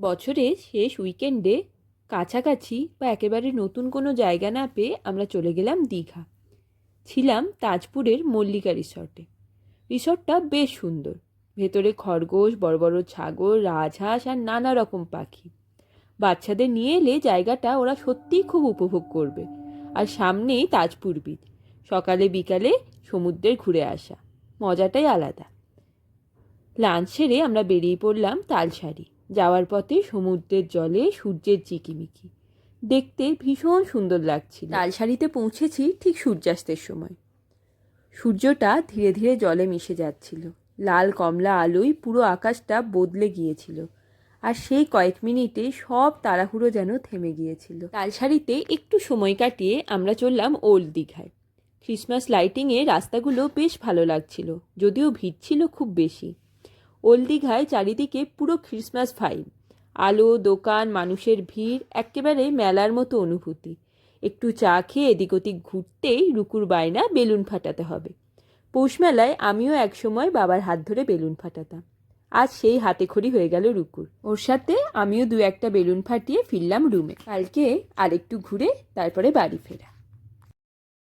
বছরের শেষ উইকেন্ডে কাছাকাছি বা একেবারে নতুন কোনো জায়গা না পেয়ে আমরা চলে গেলাম দীঘা। ছিলাম তাজপুরের মল্লিকা রিসর্টে। রিসর্টটা বেশ সুন্দর। ভেতরে খরগোশ, বড় বড় ছাগল, রাজহাঁস আর নানা রকম পাখি। বাচ্চাদের নিয়ে এলে জায়গাটা ওরা সত্যিই খুব উপভোগ করবে। আর সামনেই তাজপুর বিচ। সকালে বিকালে সমুদ্রের ঘুরে আসা মজাটাই আলাদা। লাঞ্চ সেরে আমরা বেরিয়ে পড়লাম তালসারি। যাওয়ার পথে সমুদ্রের জলে সূর্যের ঝিকিমিকি দেখতে ভীষণ সুন্দর লাগছিল। তালসারিতে পৌঁছেছি ঠিক সূর্যাস্তের সময়। সূর্যটা ধীরে ধীরে জলে মিশে যাচ্ছিল। লাল কমলা আলোয় পুরো আকাশটা বদলে গিয়েছিল। আর সেই কয়েক মিনিটে সব তাড়াহুড়ো যেন থেমে গিয়েছিল। তালসারিতে একটু সময় কাটিয়ে আমরা চললাম ওল্ড দীঘায়। ক্রিসমাস লাইটিংয়ে রাস্তাগুলো বেশ ভালো লাগছিল, যদিও ভিড় ছিল খুব বেশি। ওল্ড দীঘায় চারিদিকে পুরো ক্রিসমাস ভাইব। আলো, দোকান, মানুষের ভিড়, একেবারে মেলার মতো অনুভূতি। একটু চা খেয়ে এদিক ওদিক ঘুরতেই রুকুর বায়না বেলুন ফাটাতে হবে। পৌষ মেলায় আমিও একসময় বাবার হাত ধরে বেলুন ফাটাতাম। আজ সেই হাতে খড়ি হয়ে গেল রুকুর। ওর সাথে আমিও দু একটা বেলুন ফাটিয়ে ফিরলাম রুমে। কালকে আরেকটু ঘুরে তারপরে বাড়ি ফেরা।